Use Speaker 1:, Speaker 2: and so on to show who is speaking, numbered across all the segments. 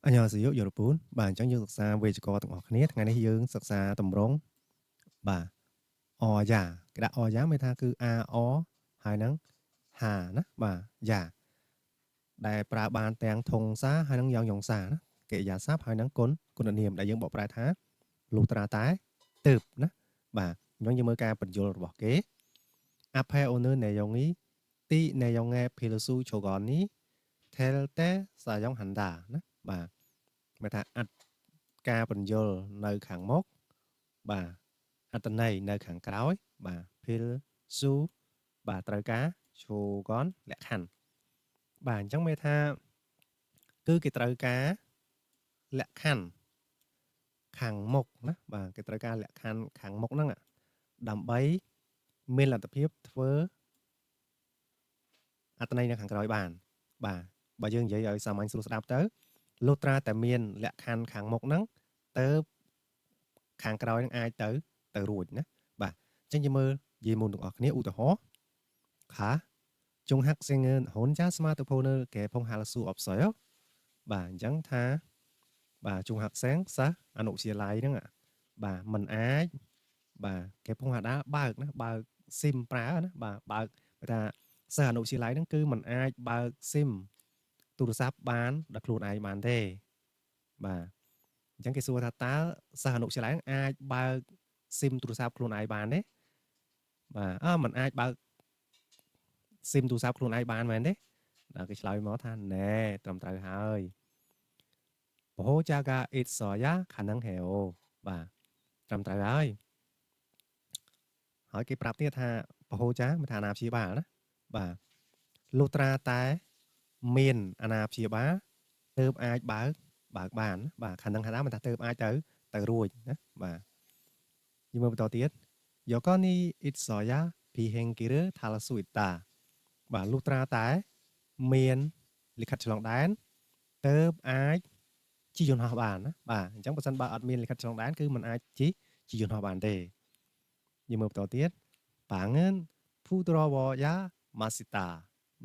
Speaker 1: 안녕하세요, 여러분. chẳng như thực ra về có từng học nét ngày nay dương thực ra tầm rong bà o già cái đã o giá mấy tha cứ a o hai nắng hà nè bà già đại pra bàn tèng thùng xá hai nắng dòng dòng xà nè kệ giả sáp hai nắng cốn định hiểm đại dương bỏ pra thá lù tra tái tụp nè bà nhóm như mơ ca bật vô bỏ kế áp hai ôn này dòng ý ti này dòng nghe pilusu cho gòn ní theo té xà dòng hành đà nè bà mấy tha ការបញ្យល់នៅខាងមុខបាទអត្តន័យនៅខាងក្រោយបាទ feel su បាទត្រូវការ show កនលក្ខខណ្ឌបាទអញ្ចឹងមានថាគឺគេត្រូវការលក្ខខណ្ឌខាងមុខណាបាទគេត្រូវការលក្ខខណ្ឌខាងមុខហ្នឹងដើម្បីមានលទ្ធភាពធ្វើអត្តន័យនៅខាងក្រោយបានបាទបើយើងនិយាយឲ្យសាមញ្ញស្រួលស្ដាប់ទៅលុះត្រាតែមានលក្ខខណ្ឌខាងមុខហ្នឹងទៅខាងក្រោយនឹងអាចទៅរួចណាបាទអញ្ចឹងយើងមើលនិយាយមុនទាំងអស់គ្នាឧទាហរណ៍ខាចុងហាក់សេងហូនចាស្មាទៅផូនកែផុងហាលស៊ូអបសយបាទអញ្ចឹងថាបាទចុងហាក់សេងសាសអនុវិទ្យាល័យហ្នឹងបាទมันអាចបាទកែផុងហាដាបើកណាបើកស៊ីមប្រើណាបាទបើកថាសិស្សអនុវិទ្យាល័យហ្នឹងគឺมันអាចបើកស៊ីមទូរស័ព្ទបានដល់ខ្លួនឯងបានទេបាទអញ្ចឹងគេសួរថាតើសិស្សអនុវិទ្យាល័យអាចបើកស៊ីមទូរស័ព្ទខ្លួនឯងបានទេបាទมันអាចបើកស៊ីមទូរស័ព្ទខ្លួនឯងបានមែនទេដល់គេឆ្លើយមកថាណែត្រឹមត្រូវហើយបហូចាកាអ៊ីតសយ៉ាខានឹងហេអូបាទត្រឹមត្រូវហើយគេប្រាប់ទៀតថាបហូចាមិនថាអាណាព្យាបាលណាបាទលុះត្រាតែមានអាណាព្យាបាលទើបអាចបើកបានបាទខានឹងហាដាមិនថាទើបអាចទៅរួចណាបាទយើងមើលបន្តទៀតយកនេះអ៊ីតសយ៉ាពីហេងគីរថាឡាស៊ូអ៊ីតាបាទលុះត្រាតែមានលិខិតឆ្លងដែនទើបអាចជិះយន្តហោះបានណាបាទអញ្ចឹងបើសិនបើអត់មានលិខិតឆ្លងដែនគឺมันអាចជិះយន្តហោះបានទេយើងមើលបន្តទៀតប៉ាងឿនភូត្រវយ៉ាម៉ាស៊ីតា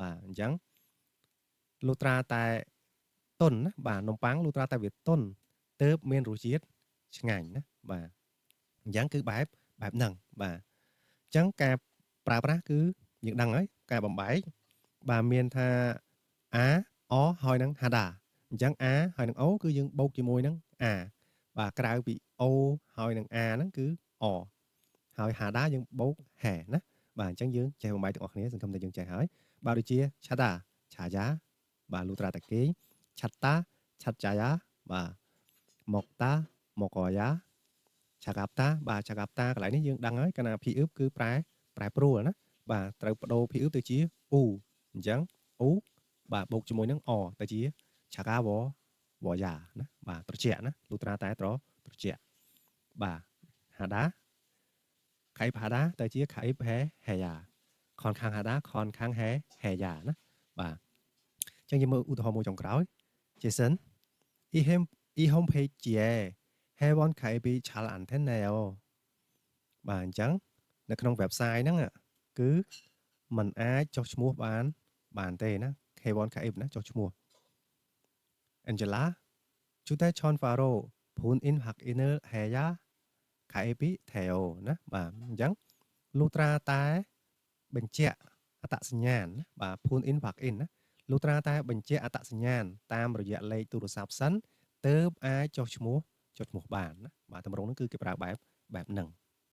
Speaker 1: បាទអញ្ចឹងលុះត្រាតែតុនណាបាទនំប៉័ងលុះត្រាតែវាតុនទើបមានរសជាតិឆ្ងាញ់ណាបាទអញ្ចឹងគឺបែបហ្នឹងបាទអញ្ចឹងការប្រើប្រាស់គឺយើងដឹងហើយការបំបែកបាទមានថាa o ហើយនឹង hada អញ្ចឹង a ហើយនឹង o គឺយើងបូកជាមួយនឹង a បាទក្រៅពី o ហើយនឹង a ហ្នឹងគឺ o ហើយ hada យើងបូក he ណាបាទអញ្ចឹងយើងចេះបំបែកទាំងអស់គ្នាសង្ឃឹមថាយើងចេះហើយបាទដូចជា chada ឆាយ៉ាបាទលុះត្រាតែគេង chatta chatjaya បាទមកតាមកយ៉ាឆាកាប់តាបាទឆាកាប់តាកន្លែងនេះយើងដឹងហើយកាលណាភីអ៊ឹបគឺប្រែប្រួលណាបាទត្រូវបដូរភីអ៊ឹបទៅជាអ៊ូអញ្ចឹងអ៊ូបាទបូកជាមួយនឹងអទៅជាឆាកាវវយ៉ាណាបាទត្រជាក់ណាលុះត្រាតែត្រជាក់បាទហាដាខៃហាដាទៅជាខៃហេហេយ៉ាខនខាងហាដាខនខាងហេហេយ៉ាណាបាទអញ្ចឹងយើងមើលឧទាហរណ៍មួយចុងក្រោយ Jason អ៊ីហុំពេកជាហេវ៉នខៃពីឆាល់អានថេណេអូបាទអញ្ចឹងនៅក្នុង website ហ្នឹងគឺมันអាចចុះឈ្មោះបានទេណា K1 KF ណាចុះឈ្មោះ Angela ជួតែឆនហ្វារ៉ូភូនអ៊ីនហាក់អ៊ីនឺហេយ៉ា KF ថេអូណាបាទអញ្ចឹងលុះត្រាតែបញ្ជាក់អត្តសញ្ញាណបាទភូនអ៊ីនហាក់អ៊ីនណាលុះត្រាតែបញ្ជាក់អត្តសញ្ញាណតាមរយៈលេខទូរស័ព្ទសិនទើបអាចចុះឈ្មោះបានណាបាទតម្រងហ្នឹងគឺគេប្រើបែបហ្នឹង